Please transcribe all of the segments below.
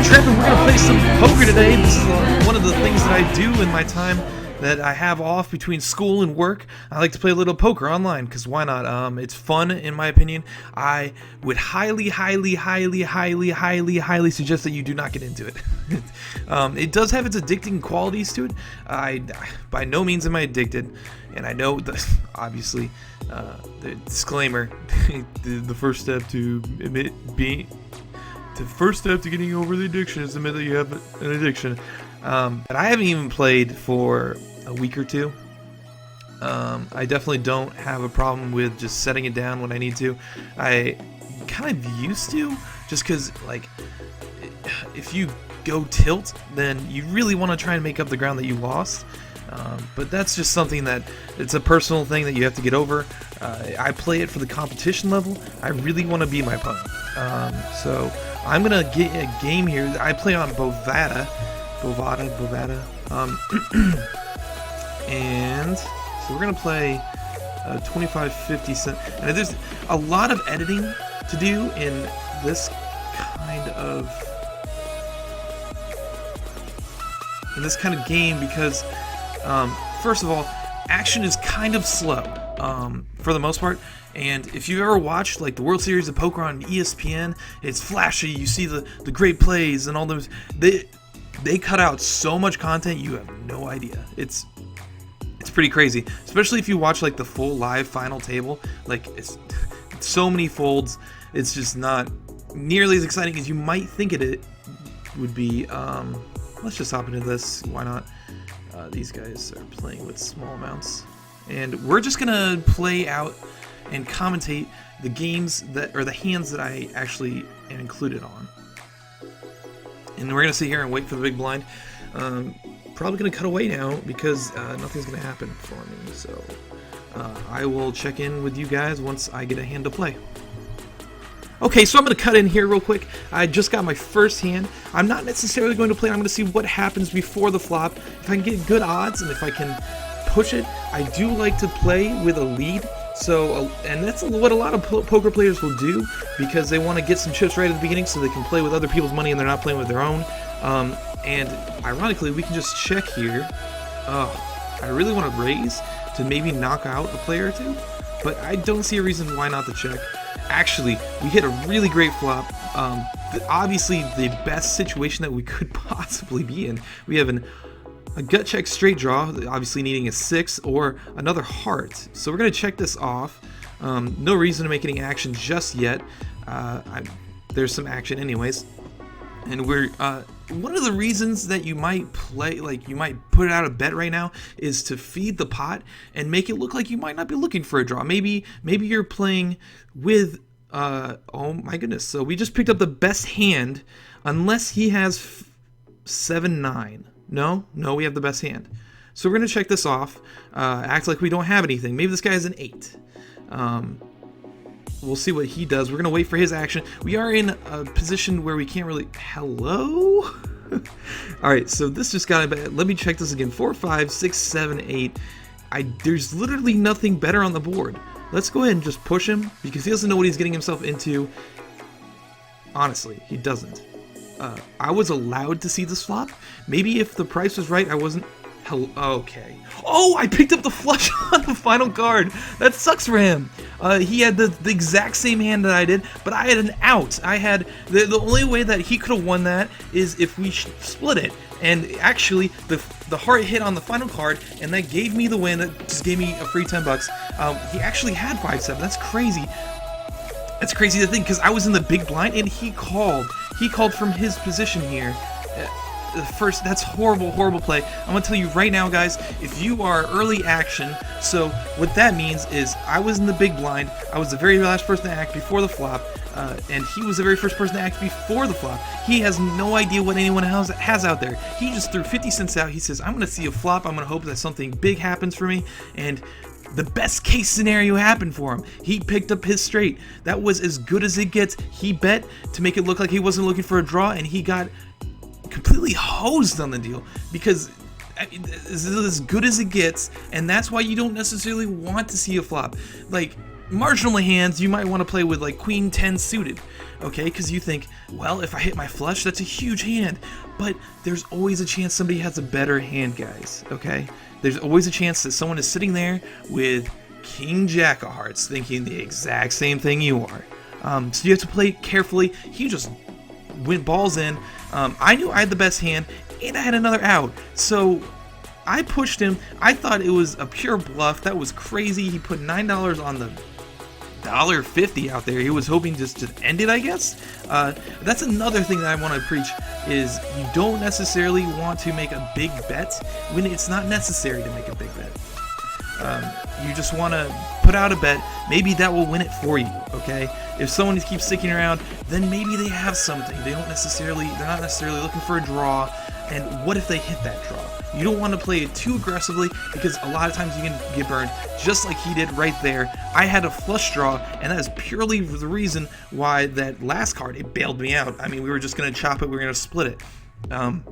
Trep, and we're going to play some poker today. This is one of the things that I do in my time that I have off between school and work. I like to play a little poker online, because why not? It's fun, in my opinion. I would highly suggest that you do not get into it. It does have its addicting qualities to it. By no means am I addicted, and I know that, obviously, the disclaimer, the first step to getting over the addiction is admit that you have an addiction. But I haven't even played for a week or two. I definitely don't have a problem with just setting it down when I need to. I kind of used to, just because, like, if you go tilt, then you really want to try and make up the ground that you lost. But that's just something that, it's a personal thing that you have to get over. I play it for the competition level. I really want to be my opponent. So I'm going to get a game here. I play on Bovada. And so we're going to play 25, 50 cent. And there's a lot of editing to do in this kind of game because, first of all, action is kind of slow for the most part. And if you've ever watched like the World Series of Poker on ESPN, it's flashy. You see the great plays and all those. They cut out so much content, you have no idea. It's pretty crazy, especially if you watch like the full live final table. Like it's so many folds. It's just not nearly as exciting as you might think it would be. Let's just hop into this. Why not? These guys are playing with small amounts, and we're just gonna play out and commentate the games that, or the hands that I actually am included on. And we're gonna sit here and wait for the big blind. Probably gonna cut away now because nothing's gonna happen for me. So I will check in with you guys once I get a hand to play. Okay, so I'm going to cut in here real quick. I just got my first hand. I'm not necessarily going to play. I'm going to see what happens before the flop. If I can get good odds and if I can push it, I do like to play with a lead. So, and that's what a lot of poker players will do because they want to get some chips right at the beginning so they can play with other people's money and they're not playing with their own. And ironically, we can just check here. I really want to raise to maybe knock out a player or two, but I don't see a reason why not to check. Actually, we hit a really great flop. Obviously, the best situation that we could possibly be in. We have a gut check straight draw, obviously needing a 6 or another heart. So we're going to check this off. No reason to make any action just yet. There's some action anyways. And we're one of the reasons that you might play, like you might put out a bet right now, is to feed the pot and make it look like you might not be looking for a draw. Maybe you're playing with oh my goodness. So we just picked up the best hand, unless he has 7-9. No, we have the best hand. So we're gonna check this off. Act like we don't have anything. Maybe this guy has an 8. We'll see what he does. We're going to wait for his action. We are in a position where we can't really... Hello? Alright, so this just got... Let me check this again. 4, 5, 6, 7, 8. There's literally nothing better on the board. Let's go ahead and just push him, because he doesn't know what he's getting himself into. Honestly, he doesn't. I was allowed to see this flop. Maybe if the price was right, I wasn't... Okay. Oh, I picked up the flush on the final card. That sucks for him. He had the exact same hand that I did, but I had an out. I had the only way that he could have won that is if we split it. And actually, the heart hit on the final card, and that gave me the win. That just gave me a free $10. He actually had 5-7. That's crazy. That's crazy to think, because I was in the big blind and he called. He called from his position here. First, that's horrible play. I'm gonna tell you right now, guys, if you are early action, so what that means is I was in the big blind, I was the very last person to act before the flop, and he was the very first person to act before the flop. He has no idea what anyone else has out there. He just threw 50 cents out. He says, I'm gonna see a flop, I'm gonna hope that something big happens for me, and the best case scenario happened for him. He picked up his straight. That was as good as it gets. He bet to make it look like he wasn't looking for a draw, and he got completely hosed on the deal, because this is as good as it gets, and that's why you don't necessarily want to see a flop. Like, marginal hands, you might want to play with like Queen 10 suited, okay? Because you think, well, if I hit my flush, that's a huge hand. But there's always a chance somebody has a better hand, guys, okay? There's always a chance that someone is sitting there with King Jack of Hearts thinking the exact same thing you are. So you have to play carefully. He just went balls in. I knew I had the best hand, and I had another out. So I pushed him. I thought it was a pure bluff. That was crazy. He put $9 on the $1.50 out there. He was hoping just to end it, I guess. That's another thing that I want to preach, is you don't necessarily want to make a big bet when it's not necessary to make a big bet. You just want to put out a bet. Maybe that will win it for you, okay? If someone keeps sticking around, then maybe they have something. They're not necessarily looking for a draw. And what if they hit that draw? You don't want to play it too aggressively, because a lot of times you can get burned, just like he did right there. I had a flush draw, and that is purely the reason why that last card, it bailed me out. I mean, we were just going to chop it, we were going to split it. And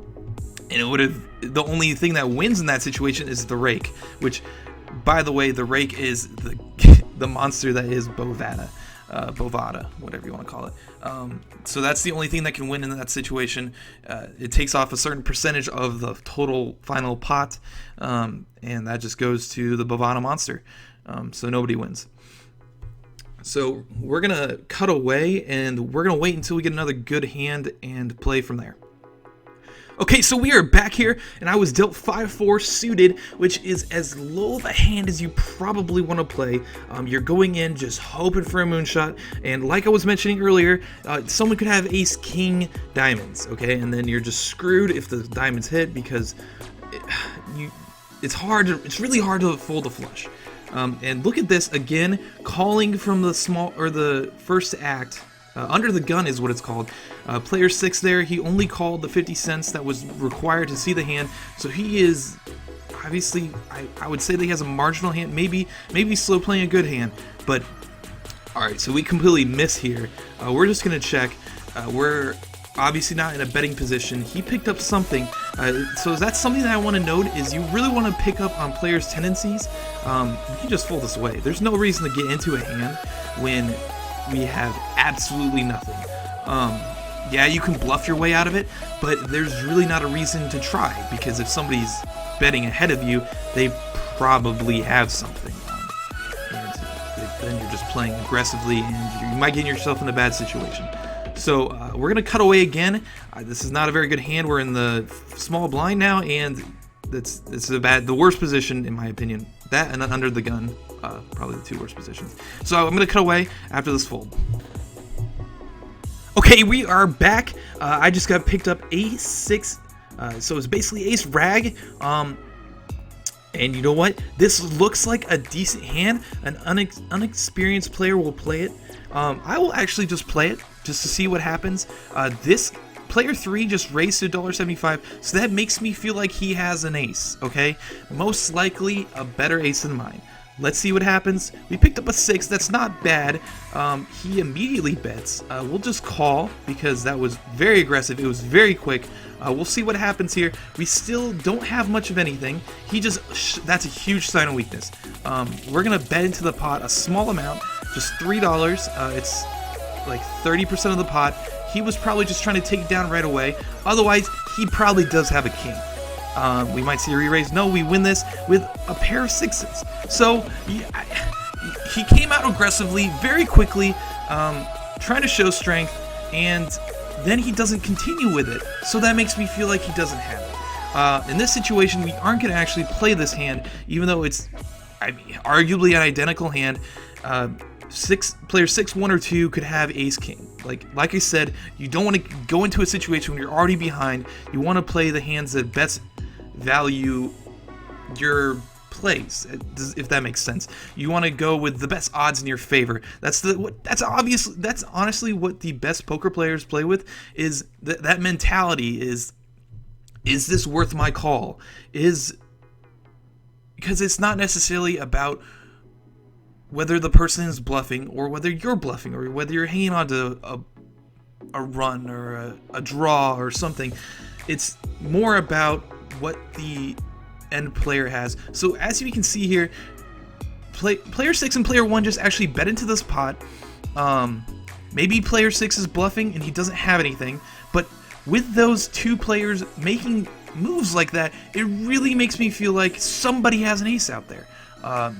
it would have, the only thing that wins in that situation is the rake, which, by the way, the rake is the monster that is Bovada. Bovada, whatever you want to call it. So that's the only thing that can win in that situation. It takes off a certain percentage of the total final pot, and that just goes to the Bovada monster. So nobody wins. So we're going to cut away, and we're going to wait until we get another good hand and play from there. Okay, so we are back here, and I was dealt 5-4 suited, which is as low of a hand as you probably want to play. You're going in just hoping for a moonshot, and like I was mentioning earlier, someone could have ace-king diamonds, okay? And then you're just screwed if the diamonds hit, because it's really hard to fold a flush. And look at this again, calling from the first act. Under the gun is what it's called. Player 6 there, he only called the 50 cents that was required to see the hand, so he is obviously, I would say that he has a marginal hand, maybe slow playing a good hand, but alright, so we completely miss here. We're just going to check. We're obviously not in a betting position. He picked up something, so that's something that I want to note, is you really want to pick up on players' tendencies. You can just fold this away. There's no reason to get into a hand when we have absolutely nothing. Yeah, you can bluff your way out of it, but there's really not a reason to try, because if somebody's betting ahead of you, they probably have something. And then you're just playing aggressively, and you might get yourself in a bad situation. So we're going to cut away again. This is not a very good hand. We're in the small blind now, and this is the worst position, in my opinion. That and under the gun, probably the two worst positions. So I'm going to cut away after this fold. Okay, we are back. I just got picked up ace-6, so it's basically ace-rag. And you know what? This looks like a decent hand. An unexperienced player will play it. I will actually just play it, just to see what happens. This player 3 just raised to $1.75, so that makes me feel like he has an ace, okay? Most likely a better ace than mine. Let's see what happens. We picked up a 6. That's not bad. He immediately bets. We'll just call, because that was very aggressive. It was very quick. We'll see what happens here. We still don't have much of anything. He just... that's a huge sign of weakness. We're going to bet into the pot a small amount, just $3. It's like 30% of the pot. He was probably just trying to take it down right away. Otherwise, he probably does have a king. We might see a re-raise. No, we win this with a pair of 6s. So he came out aggressively, very quickly, trying to show strength, and then he doesn't continue with it. So that makes me feel like he doesn't have it. In this situation, we aren't going to actually play this hand, even though it's, arguably an identical hand. Player 6, 1, or 2 could have ace-king. Like I said, you don't want to go into a situation when you're already behind. You want to play the hands that best value your plays, if that makes sense. You want to go with the best odds in your favor. That's honestly what the best poker players play with, is that mentality is this worth my call? Because it's not necessarily about whether the person is bluffing, or whether you're bluffing, or whether you're hanging on to a run or a draw or something. It's more about what the end player has. So as you can see here, player 6 and player 1 just actually bet into this pot. Maybe player 6 is bluffing and he doesn't have anything, but with those two players making moves like that, it really makes me feel like somebody has an ace out there.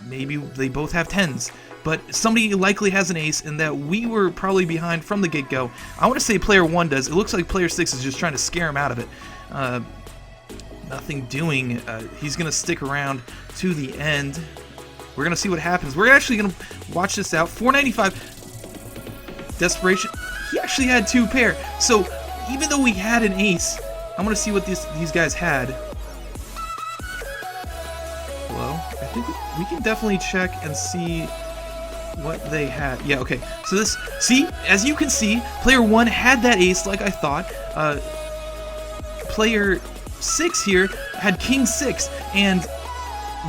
Maybe they both have 10s, but somebody likely has an ace, and that we were probably behind from the get-go. I want to say player 1 does. It looks like player 6 is just trying to scare him out of it. Nothing doing. He's going to stick around to the end. We're going to see what happens. We're actually going to watch this out. 495. Desperation. He actually had 2 pair. So even though we had an ace, I'm going to see what these guys had. Hello? I think we can definitely check and see what they had. Yeah, okay. So this, see, as you can see, player 1 had that ace like I thought. Player 6 here had king 6, and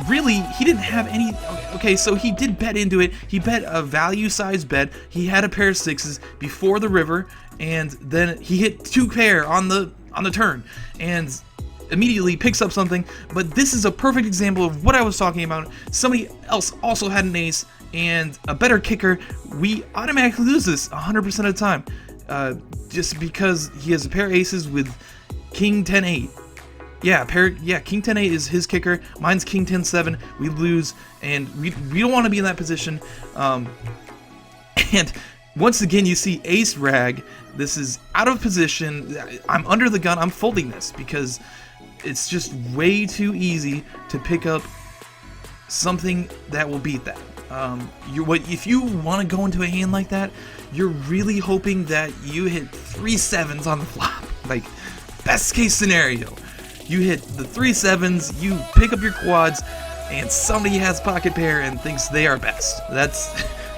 really, he didn't have any. Okay, so he did bet into it. He bet a value size bet. He had a pair of 6s before the river, and then he hit 2 pair on the turn, and immediately picks up something. But this is a perfect example of what I was talking about. Somebody else also had an ace and a better kicker. We automatically lose this 100% of the time, just because he has a pair of aces with king 10-8. Yeah, king 10-8 is his kicker. Mine's king 10-7. We lose, and we don't want to be in that position. And once again, you see ace rag. This is out of position. I'm under the gun. I'm folding this because it's just way too easy to pick up something that will beat that. If you want to go into a hand like that, you're really hoping that you hit 3 7s on the flop. Like, best case scenario. You hit the 3 7s, you pick up your quads, and somebody has pocket pair and thinks they are best. That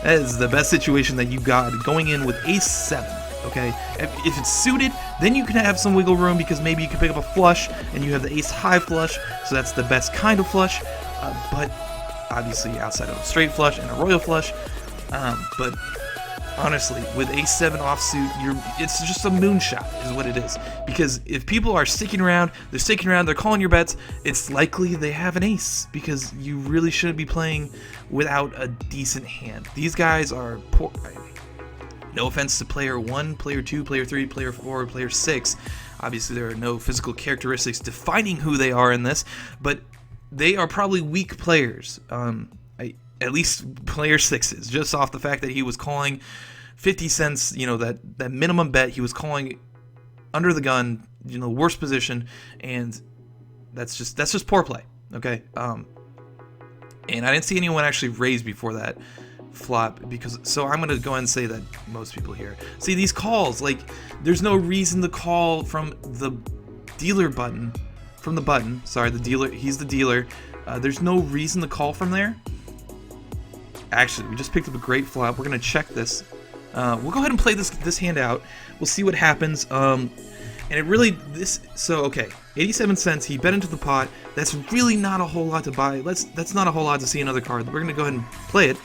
is the best situation that you got going in with ace 7. Okay, if it's suited, then you can have some wiggle room because maybe you can pick up a flush and you have the ace high flush, so that's the best kind of flush. But obviously outside of a straight flush and a royal flush. But honestly, with ace 7 offsuit, it's just a moonshot is what it is. Because if people are sticking around, they're calling your bets, it's likely they have an ace, because you really shouldn't be playing without a decent hand. These guys are poor. No offense to player 1, player 2, player 3, player 4, player 6. Obviously, there are no physical characteristics defining who they are in this, but they are probably weak players. At least player 6 is, just off the fact that he was calling 50 cents, that minimum bet. He was calling under the gun, worst position, and that's just poor play. Okay, and I didn't see anyone actually raise before that flop, so I'm gonna go ahead and say that most people here see these calls. Like, there's no reason to call from the dealer button, sorry, the dealer, he's the dealer. There's no reason to call from there. Actually, we just picked up a great flop. We're gonna check this. We'll go ahead and play this hand out. We'll see what happens. And it really, okay, 87 cents. He bet into the pot. That's really not a whole lot to buy. That's not a whole lot to see another card. We're gonna go ahead and play it.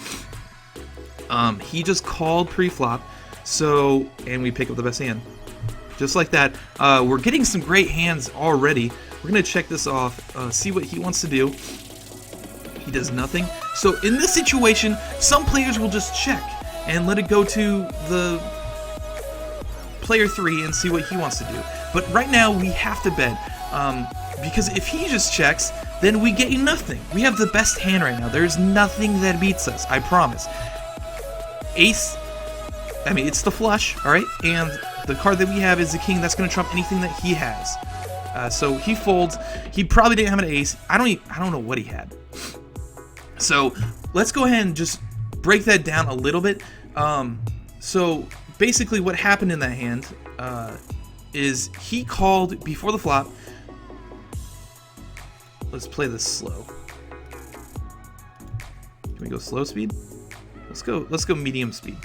He just called pre-flop, and we pick up the best hand. Just like that. We're getting some great hands already. We're gonna check this off, see what he wants to do. He does nothing. So in this situation, some players will just check and let it go to the player 3 and see what he wants to do. But right now we have to bet, because if he just checks, then we get nothing. We have the best hand right now. There's nothing that beats us, I promise. Ace, it's the flush, all right? And the card that we have is the king. That's going to trump anything that he has. So he folds. He probably didn't have an ace. I don't know what he had. So let's go ahead and just break that down a little bit. So basically what happened in that hand is he called before the flop. Let's play this slow. Can we go slow speed? Let's go medium speed.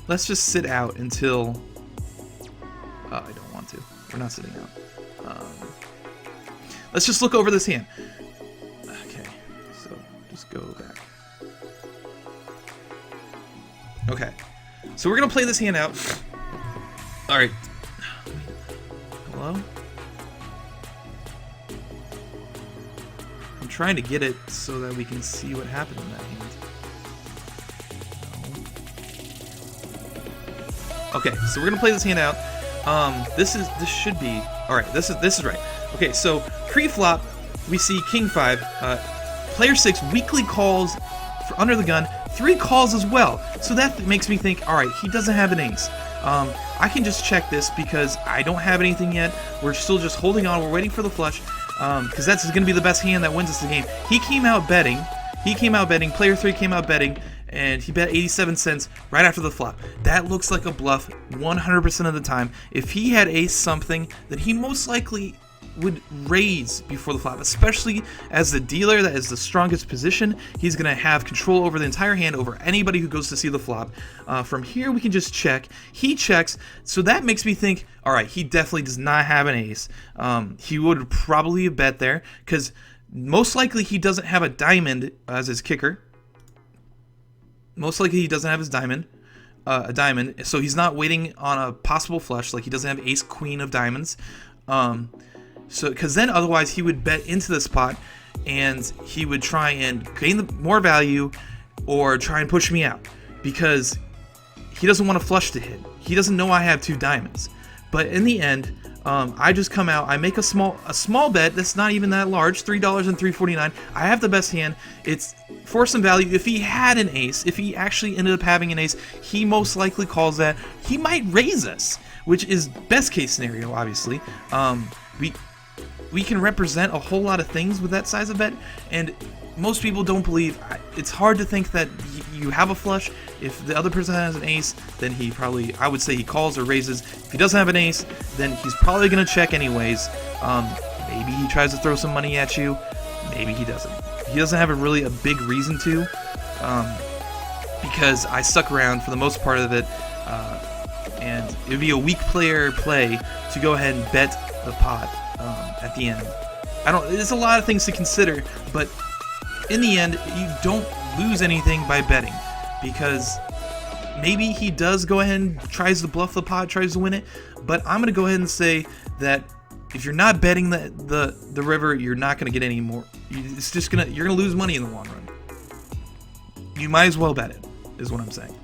Let's just sit out until I don't want to. We're not sitting out. Let's just look over this hand. Okay, so just go back. Okay, so we're gonna play this hand out. All right. Hello? I'm trying to get it so that we can see what happened in that hand. No. Okay, so we're gonna play this hand out. This should be all right. This is right. Okay, so pre-flop, we see King 5. Player 6 weakly calls for under the gun. 3 calls as well. So that makes me think, all right, he doesn't have an ace. I can just check this because I don't have anything yet. We're still just holding on. We're waiting for the flush because that's going to be the best hand that wins us the game. He came out betting. Player 3 came out betting, and he bet 87 cents right after the flop. That looks like a bluff 100% of the time. If he had ace something, then he most likely would raise before the flop, especially as the dealer that is the strongest position. He's going to have control over the entire hand, over anybody who goes to see the flop. From here, we can just check. He checks, so that makes me think, all right, he definitely does not have an ace. He would probably have bet there, because most likely he doesn't have a diamond as his kicker. Most likely he doesn't have his diamond. A diamond, so he's not waiting on a possible flush, like he doesn't have ace queen of diamonds. So, because then otherwise he would bet into this pot, and he would try and gain more value, or try and push me out, because he doesn't want a flush to hit. He doesn't know I have 2 diamonds. But in the end, I just come out. I make a small bet that's not even that large, $3 and $3.49. I have the best hand. It's for some value. If he had an ace, if he actually ended up having an ace, he most likely calls that. He might raise us, which is best case scenario, obviously. We can represent a whole lot of things with that size of bet, and most people don't believe. It's hard to think that you have a flush. If the other person has an ace, then he probably, I would say he calls or raises. If he doesn't have an ace, then he's probably going to check anyways. Maybe he tries to throw some money at you. Maybe he doesn't. He doesn't have a big reason to, because I stuck around for the most part of it, and it would be a weak player play to go ahead and bet the pot at the end. There's a lot of things to consider, but in the end, you don't lose anything by betting, because maybe he does go ahead and tries to bluff the pot, tries to win it, but I'm going to go ahead and say that if you're not betting the river, you're not going to get any more. You're going to lose money in the long run. You might as well bet it, is what I'm saying.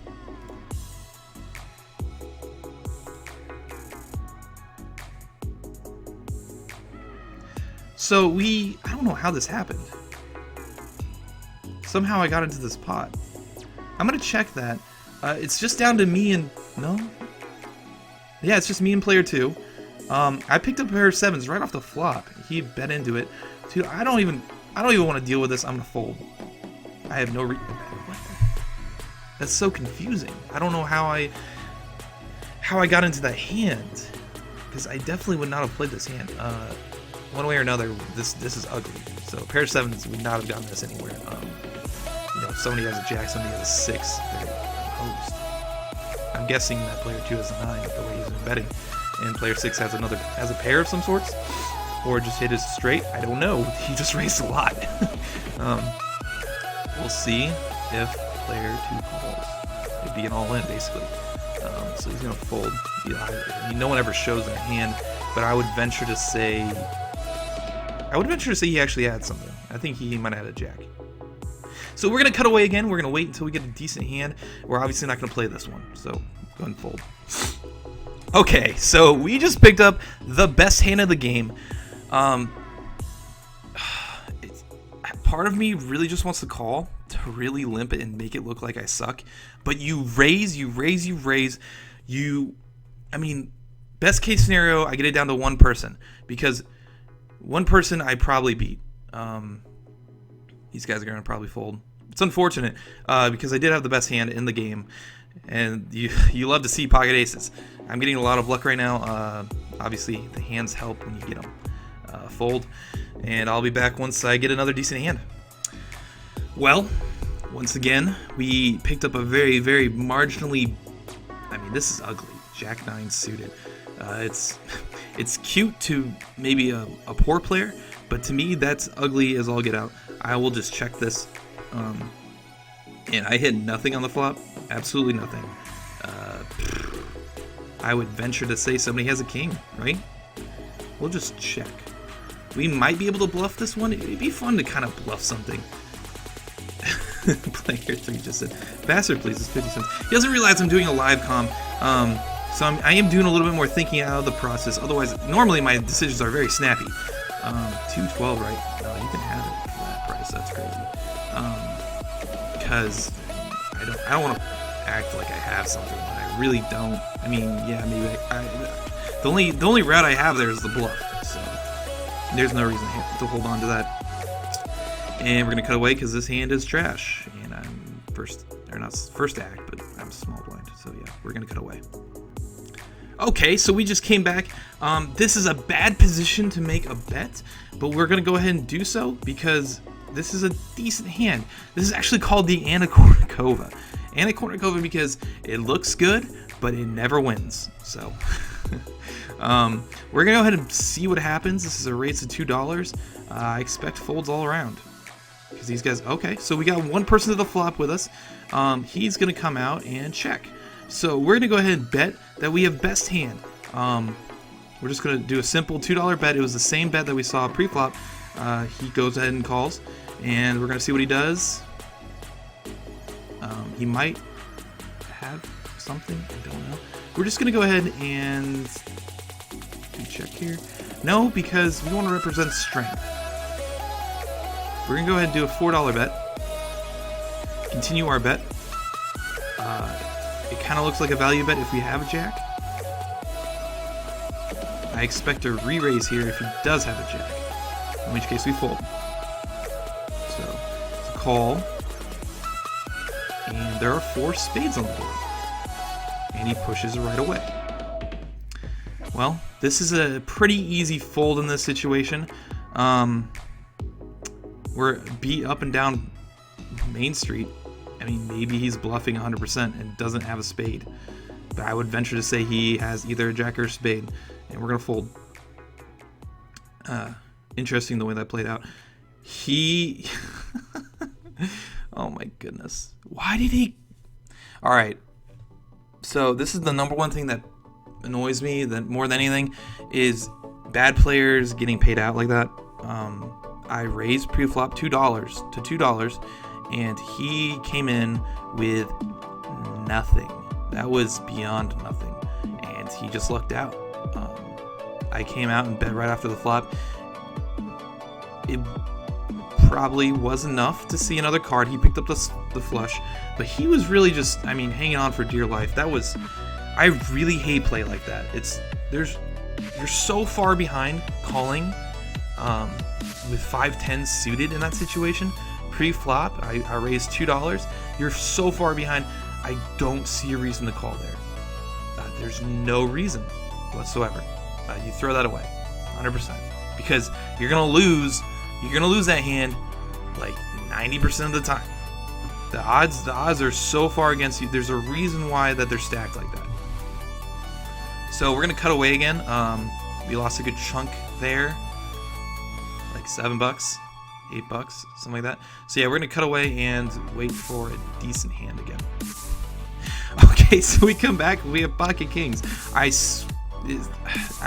So I don't know how this happened. Somehow I got into this pot. I'm going to check that. It's just down to me and... No? Yeah, it's just me and player 2. I picked up a pair of 7s right off the flop. He bet into it. Dude, I don't even want to deal with this. I'm going to fold. I have no what? That's so confusing. I don't know how I got into that hand, because I definitely would not have played this hand. One way or another, this is ugly. So a pair of 7s would not have gotten this anywhere. If somebody has a jack, somebody has a 6, they're hosed. I'm guessing that player 2 has a 9, the way he's been betting, and player 6 has a pair of some sorts, or just hit his straight. I don't know. He just raised a lot. We'll see if player 2 calls. It'd be an all-in basically. So he's gonna fold. I mean, no one ever shows their hand, but I would venture to say he actually had something. I think he might have had a jack. So we're going to cut away again. We're going to wait until we get a decent hand. We're obviously not going to play this one, so go ahead and fold. Okay, so we just picked up the best hand of the game. Part of me really just wants to call to really limp it and make it look like I suck. But you raise. I mean, best case scenario, I get it down to one person, because one person I probably beat. These guys are going to probably fold. It's unfortunate, because I did have the best hand in the game, and you love to see pocket aces. I'm getting a lot of luck right now. Obviously, the hands help when you get them. Fold, and I'll be back once I get another decent hand. Well, once again, we picked up a very, very marginally... I mean, this is ugly. Jack 9 suited. It's cute to maybe a poor player, but to me, that's ugly as all get out. I will just check this. And I hit nothing on the flop. Absolutely nothing. I would venture to say somebody has a king, right? We'll just check. We might be able to bluff this one. It'd be fun to kind of bluff something. Player 3 just said, "Bastard, please, it's 50 cents." He doesn't realize I'm doing a live comm. So I am doing a little bit more thinking out of the process. Otherwise, normally my decisions are very snappy. 212, right? No, you can have it for that price. That's crazy. Because I don't want to act like I have something when I really don't. I mean, yeah, maybe the only route I have there is the bluff. So there's no reason to hold on to that. And we're gonna cut away because this hand is trash, and I'm not first act, but I'm small blind. So yeah, we're gonna cut away. Okay, so we just came back. This is a bad position to make a bet, but we're gonna go ahead and do so because this is a decent hand. This is actually called the Anna Kournikova. Anna Kournikova because it looks good, but it never wins. So we're gonna go ahead and see what happens. This is a raise of $2. I expect folds all around. Because these guys, okay, so we got one person to the flop with us. He's going to come out and check. So we're going to go ahead and bet that we have best hand. We're just going to do a simple $2 bet. It was the same bet that we saw pre-flop. He goes ahead and calls, and we're going to see what he does. He might have something, I don't know. We're just going to go ahead and check here. No, because we want to represent strength. We're going to go ahead and do a $4 bet. Continue our bet. It kind of looks like a value bet if we have a jack. I expect a re-raise here if he does have a jack, in which case we fold. So, it's a call. And there are 4 spades on the board. And he pushes it right away. Well, this is a pretty easy fold in this situation. We're beat up and down Main Street. I mean, maybe he's bluffing 100% and doesn't have a spade. But I would venture to say he has either a jack or a spade. And we're going to fold. Interesting the way that played out. He... oh my goodness. Why did he... Alright. So this is the number one thing that annoys me more than anything is bad players getting paid out like that. I raised pre-flop $2 to $2, and he came in with nothing. That was beyond nothing, and he just lucked out. I came out and bet right after the flop. It probably was enough to see another card. He picked up the flush, but he was really just, I mean, hanging on for dear life. That was, I really hate play like that. You're so far behind calling. With 5-10 suited in that situation, pre-flop, I raised $2. You're so far behind, I don't see a reason to call there. There's no reason whatsoever. You throw that away, 100%, because you're gonna lose that hand like 90% of the time. The odds are so far against you. There's a reason why that they're stacked like that. So we're gonna cut away again. We lost a good chunk there. Like $7, $8, something like that. So yeah, we're gonna cut away and wait for a decent hand again. Okay, so we come back. We have pocket kings. I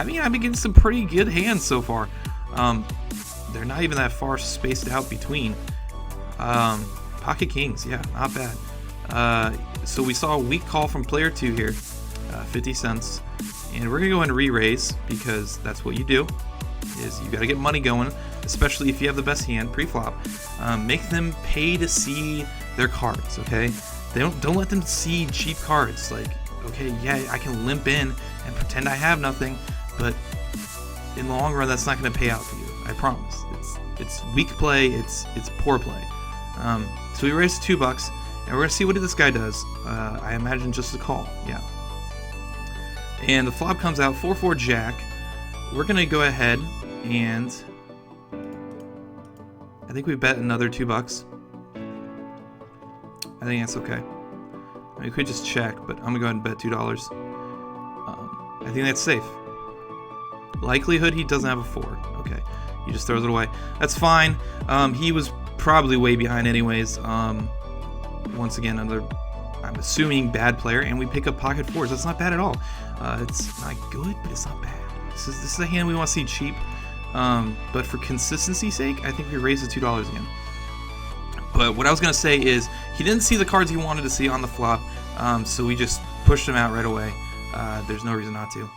mean, I've been getting some pretty good hands so far. They're not even that far spaced out between. Pocket kings, yeah, not bad. So we saw a weak call from player 2 here, 50 cents, and we're gonna go ahead and re-raise because that's what you do. Is you got to get money going, especially if you have the best hand pre-flop. Make them pay to see their cards, okay? Don't let them see cheap cards. Like, okay, yeah, I can limp in and pretend I have nothing, but in the long run, that's not going to pay out for you. I promise. It's weak play. It's poor play. So we raised $2, and we're gonna see what this guy does. I imagine just a call. Yeah. And the flop comes out 4-4 jack. We're gonna go ahead and I think we bet another $2. I think that's okay. I mean, we could just check, but I'm gonna go ahead and bet $2. I think that's safe. Likelihood he doesn't have a 4. Okay, he just throws it away. That's fine. He was probably way behind anyways. Once again, I'm assuming bad player, and we pick up pocket 4s. That's not bad at all. It's not good, but it's not bad. This is a hand we want to see cheap. But for consistency's sake, I think we raise the $2 again. But what I was going to say is he didn't see the cards he wanted to see on the flop, so we just pushed him out right away. There's no reason not to.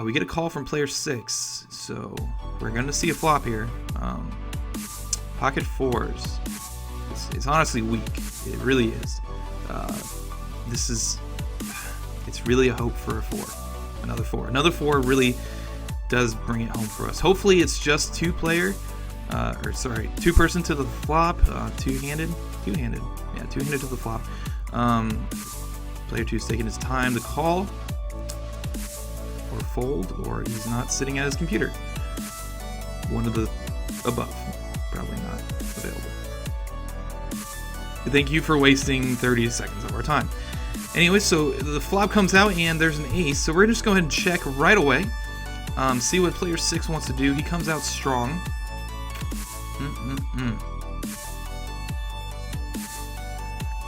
We get a call from player 6, so we're going to see a flop here. Pocket 4s. It's honestly weak. It really is. It's really a hope for a 4. Another 4. Another 4 really does bring it home for us. Hopefully it's just 2-person to the flop, two-handed. Yeah, two-handed to the flop. Player 2's taking his time to call or fold, or he's not sitting at his computer. One of the above, probably not available. Thank you for wasting 30 seconds of our time. Anyway, so the flop comes out and there's an ace, so we're gonna just go ahead and check right away. See what player 6 wants to do. He comes out strong.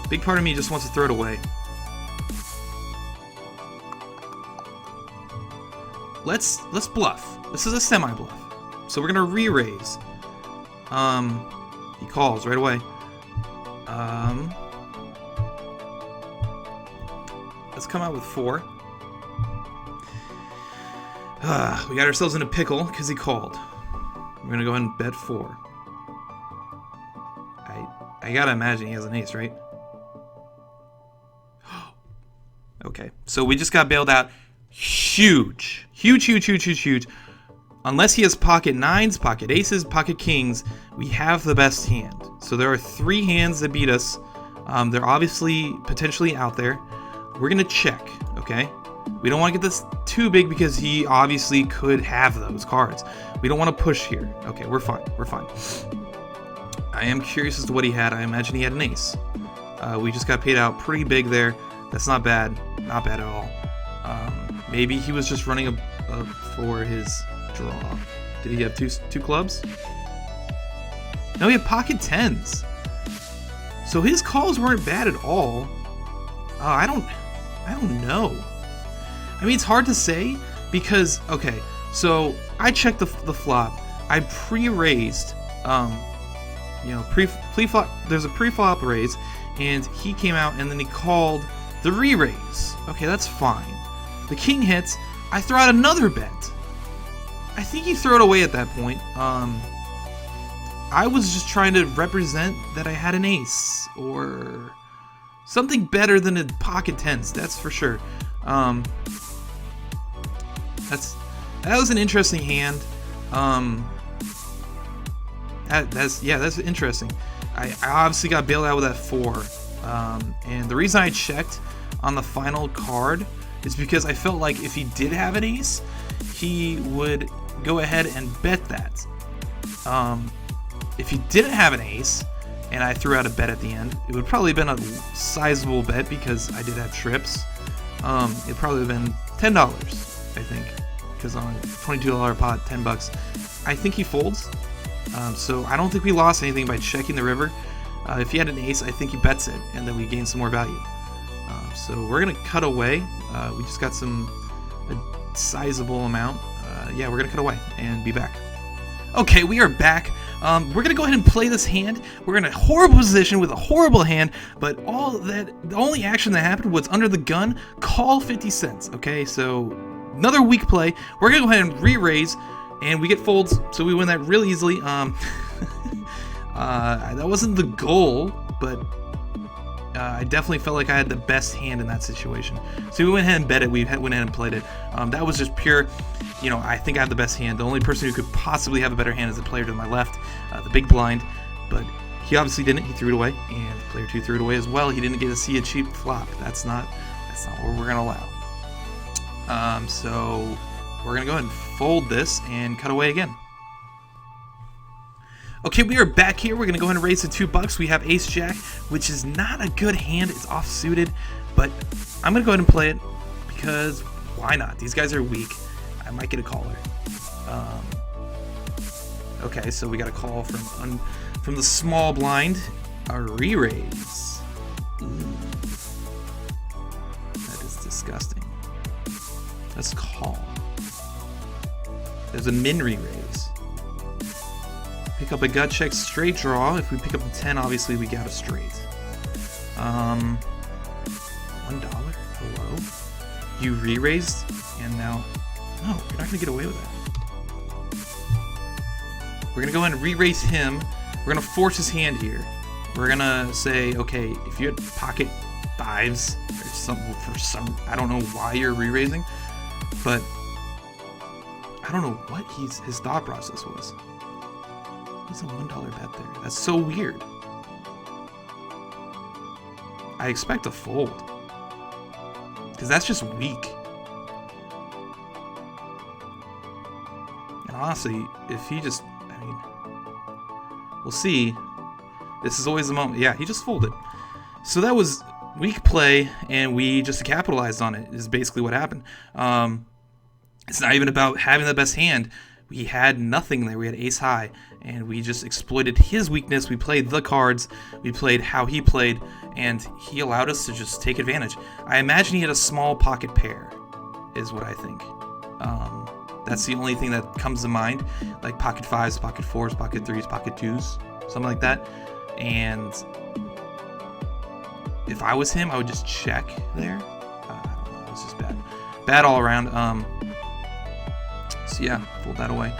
Big part of me just wants to throw it away. Let's bluff. This is a semi-bluff. So we're gonna re-raise. He calls right away. Let's come out with 4. We got ourselves in a pickle because he called. We're gonna go ahead and bet 4. I gotta imagine he has an ace, right? Okay, so we just got bailed out. Huge. Unless he has pocket 9s, pocket aces, pocket kings, we have the best hand. So there are 3 hands that beat us. They're obviously potentially out there. We're gonna check, okay? We don't want to get this too big because he obviously could have those cards. We don't want to push here. Okay, we're fine. I am curious as to what he had. I imagine he had an ace. We just got paid out pretty big there. That's not bad. Not bad at all. Maybe he was just running for his draw. Did he have two clubs? No, he had pocket 10s. So his calls weren't bad at all. I don't know. I mean, it's hard to say because, okay, so I checked the flop. I pre-raised, pre-flop. There's a pre-flop raise, and he came out and then he called the re-raise. Okay, that's fine. The king hits. I throw out another bet. I think he threw it away at that point. I was just trying to represent that I had an ace or something better than a pocket 10s. That's for sure. That was an interesting hand. That's interesting. I obviously got bailed out with that 4, and the reason I checked on the final card is because I felt like if he did have an ace, he would go ahead and bet that. If he didn't have an ace, and I threw out a bet at the end, it would probably have been a sizable bet because I did have trips. It'd probably have been $10, I think, because on a $22 pot, $10. I think he folds, so I don't think we lost anything by checking the river. If he had an ace, I think he bets it, and then we gain some more value. So we're gonna cut away. We just got a sizable amount. Yeah, we're gonna cut away and be back. Okay, we are back. We're gonna go ahead and play this hand. We're in a horrible position with a horrible hand, but the only action that happened was under the gun, call 50 cents. Okay, so another weak play. We're gonna go ahead and re-raise, and we get folds, so we win that real easily. That wasn't the goal, but I definitely felt like I had the best hand in that situation. So we went ahead and bet it. We went ahead and played it. That was just pure, I think I have the best hand. The only person who could possibly have a better hand is the player to my left, the big blind. But he obviously didn't. He threw it away, and player 2 threw it away as well. He didn't get to see a cheap flop. That's not what we're gonna allow. So we're gonna go ahead and fold this and cut away again. Okay, we are back here. We're going to go ahead and raise to $2. We have Ace Jack, which is not a good hand. It's off-suited, but I'm going to go ahead and play it because why not? These guys are weak. I might get a caller. Okay, so we got a call from the small blind. A re-raise. That is disgusting. Let's call. There's a min re-raise. Pick up a gut check, straight draw. If we pick up the 10, obviously we got a straight. $1? Hello? You re-raised, and now... No, you're not going to get away with that. We're going to go ahead and re-raise him. We're going to force his hand here. We're going to say, okay, if you had pocket 5s or something for some... I don't know why you're re-raising, but I don't know what his thought process was. There's a $1 bet there. That's so weird. I expect a fold. Because that's just weak. And honestly, if he just... I mean... We'll see. This is always the moment. Yeah, he just folded. So that was weak play, and we just capitalized on it, is basically what happened. It's not even about having the best hand. We had nothing there. We had ace high, and we just exploited his weakness. We played the cards. We played how he played, and he allowed us to just take advantage. I imagine he had a small pocket pair, is what I think. That's the only thing that comes to mind, like pocket 5s, pocket 4s, pocket 3s, pocket 2s, something like that. And if I was him, I would just check there. I don't know. It's just bad. Bad all around. So yeah, fold that away.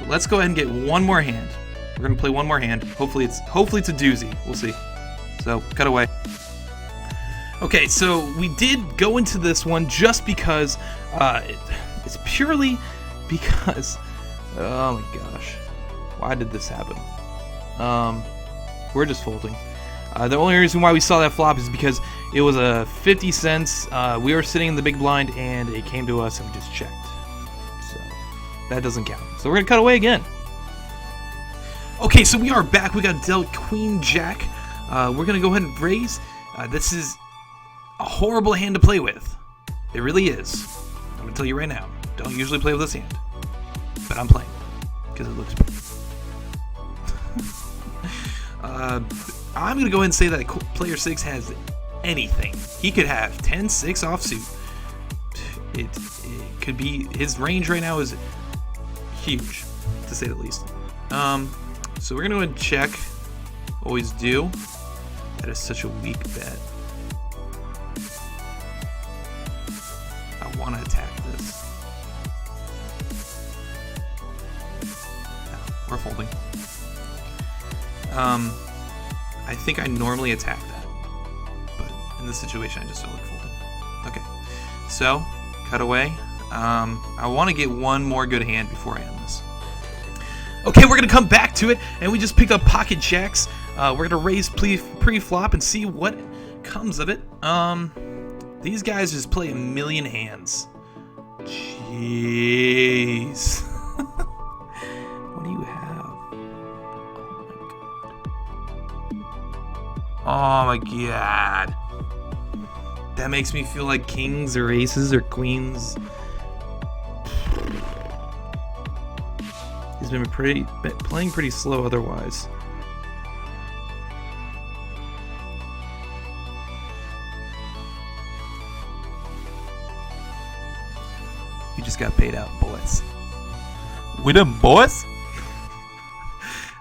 Let's go ahead and get one more hand. We're gonna play one more hand. Hopefully it's a doozy. We'll see. So cut away. Okay, so we did go into this one just because it's purely because oh my gosh, why did this happen? We're just folding. The only reason why we saw that flop is because it was a 50 cents. We were sitting in the big blind and it came to us and we just checked. So that doesn't count. So we're gonna cut away again. Okay, so we are back. We got dealt Queen Jack. We're gonna go ahead and raise. This is a horrible hand to play with. It really is. I'm gonna tell you right now. Don't usually play with this hand, but I'm playing because it looks pretty. I'm gonna go ahead and say that player 6 has anything. He could have 10-6 offsuit. It could be his range right now is huge, to say the least. So we're gonna go ahead and check. Always do. That is such a weak bet. I want to attack this. No, we're folding. I think I normally attack that, but in this situation I just felt like folding. Okay, so cut away. I want to get one more good hand before I end this. Okay, we're gonna come back to it, and we just pick up pocket jacks. We're gonna raise pre-flop and see what comes of it. These guys just play a million hands. Jeez. What do you have? Oh my god. That makes me feel like kings or aces or queens. He's been playing pretty slow otherwise. You just got paid out, boys. We done, boys?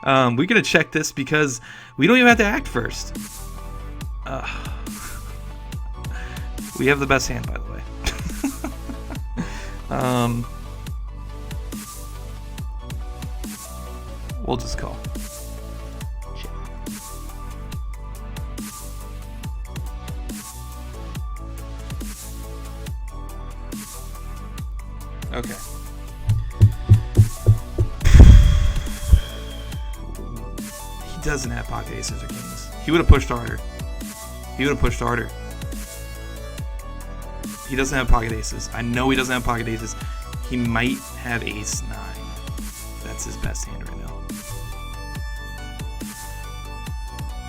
We're gonna check this because we don't even have to act first. We have the best hand, by the way. We'll just call. Okay. He doesn't have pocket aces or kings. He would have pushed harder. He doesn't have pocket aces. I know he doesn't have pocket aces. He might have ace 9. That's his best hand right now.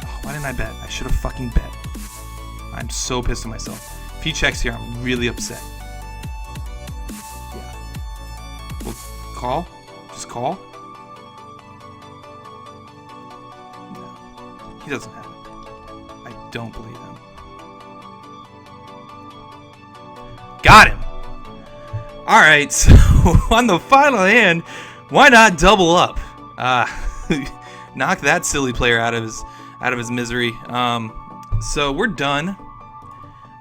Oh, why didn't I bet? I should have fucking bet. I'm so pissed at myself. If he checks here, I'm really upset. Yeah. Well, call? Just call? No. He doesn't have it. I don't believe him. Got him! Alright, so on the final hand, why not double up? Knock that silly player out of his misery. So we're done.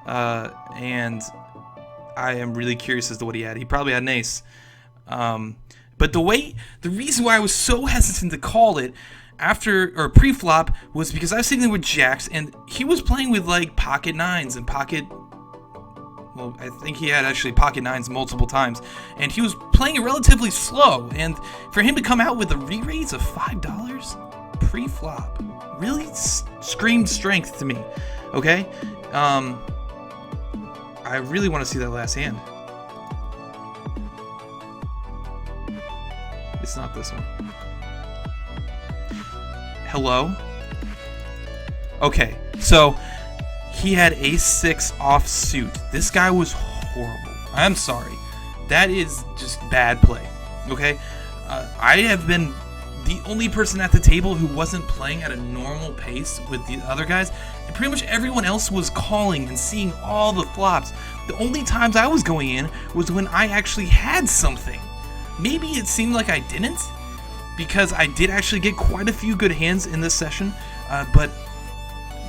and I am really curious as to what he had. He probably had an ace. But the reason why I was so hesitant to call it pre-flop was because I was sitting there with jacks, and he was playing with like pocket nines and well, I think he had actually pocket nines multiple times, and he was playing it relatively slow. And for him to come out with a re-raise of $5 pre-flop really screamed strength to me. Okay, I really want to see that last hand. It's not this one. Hello? Okay, so he had ace-6 offsuit. This guy was horrible. I'm sorry. That is just bad play, okay? I have been the only person at the table who wasn't playing at a normal pace with the other guys, and pretty much everyone else was calling and seeing all the flops. The only times I was going in was when I actually had something. Maybe it seemed like I didn't, because I did actually get quite a few good hands in this session, but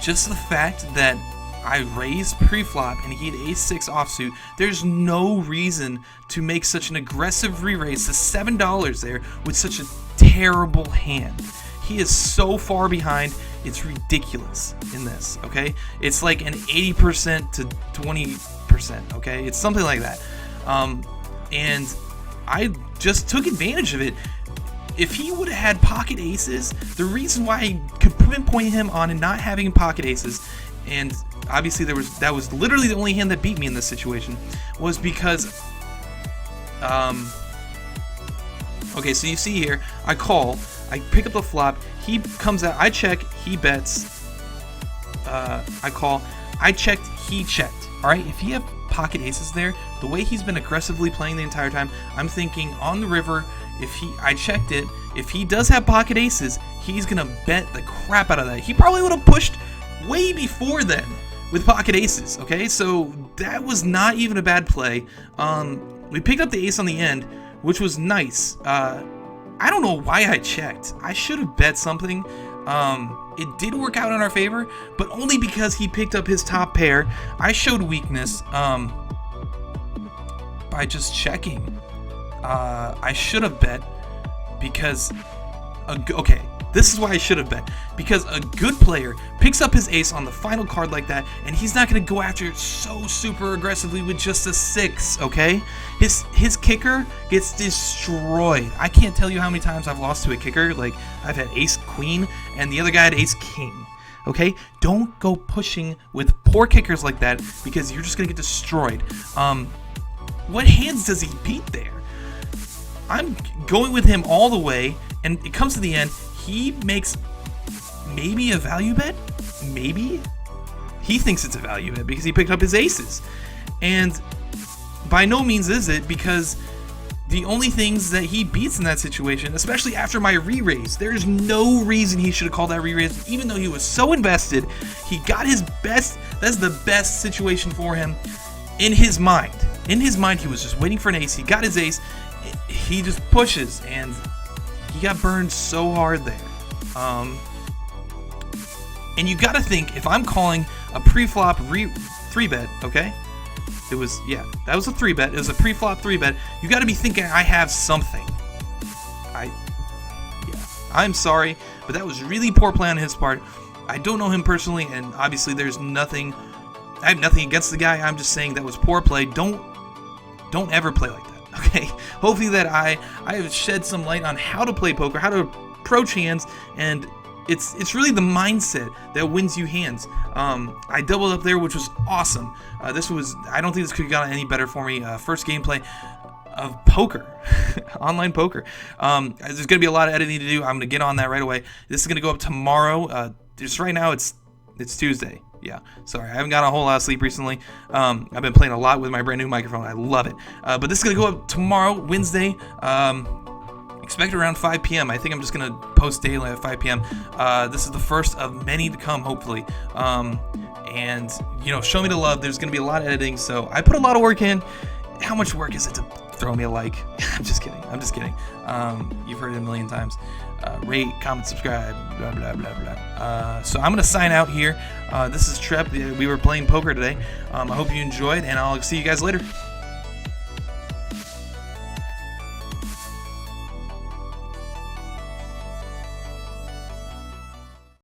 just the fact that I raised pre-flop and he had ace-6 offsuit, there's no reason to make such an aggressive re-raise to $7 there with such a terrible hand. He is so far behind, it's ridiculous in this, okay? It's like an 80% to 20%, okay? It's something like that. And I just took advantage of it. If he would have had pocket aces, the reason why I could pinpoint him on not having pocket aces, and obviously that was literally the only hand that beat me in this situation, was because okay, so you see here, I call, I pick up the flop, he comes out, I check, he bets, I call, I checked, he checked. Alright, if he had pocket aces there, the way he's been aggressively playing the entire time, I'm thinking on the river, I checked it, if he does have pocket aces, he's gonna bet the crap out of that. He probably would have pushed way before then with pocket aces, okay? So that was not even a bad play. We picked up the ace on the end, which was nice. I don't know why I checked. I should have bet something. It did work out in our favor, but only because he picked up his top pair. I showed weakness by just checking. I should have bet because okay, this is why I should have bet, because a good player picks up his ace on the final card like that, and he's not going to go after it so super aggressively with just a 6, okay? His kicker gets destroyed. I can't tell you how many times I've lost to a kicker. Like, I've had ace queen and the other guy had ace king, okay? Don't go pushing with poor kickers like that, because you're just going to get destroyed. What hands does he beat there? I'm going with him all the way, and it comes to the end. He makes maybe a value bet? Maybe? He thinks it's a value bet because he picked up his aces. And by no means is it, because the only things that he beats in that situation, especially after my re-raise, there's no reason he should have called that re-raise, even though he was so invested. He got his best. That's the best situation for him in his mind. In his mind, he was just waiting for an ace. He got his ace. He just pushes, and he got burned so hard there. And you gotta think, if I'm calling a pre-flop 3-bet, okay? It was, yeah, that was a 3-bet. It was a pre-flop 3-bet. You gotta be thinking I have something. I'm sorry, but that was really poor play on his part. I don't know him personally, and obviously there's nothing, I have nothing against the guy. I'm just saying that was poor play. Don't ever play like that. Okay, hopefully that I have shed some light on how to play poker, how to approach hands, and it's really the mindset that wins you hands. I doubled up there, which was awesome. I don't think this could have gotten any better for me. First gameplay of poker, online poker. There's gonna be a lot of editing to do. I'm gonna get on that right away. This is gonna go up tomorrow. Just right now, it's Tuesday. Yeah, sorry, I haven't gotten a whole lot of sleep recently. I've been playing a lot with my brand new microphone. I love it. But this is going to go up tomorrow, Wednesday. Expect around 5 p.m. I think I'm just going to post daily at 5 p.m. This is the first of many to come, hopefully. And, show me the love. There's going to be a lot of editing, so I put a lot of work in. How much work is it to throw me a like. I'm just kidding. You've heard it a million times. Rate, comment, subscribe, blah, blah, blah, blah. So I'm going to sign out here. This is Trep. We were playing poker today. I hope you enjoyed, and I'll see you guys later.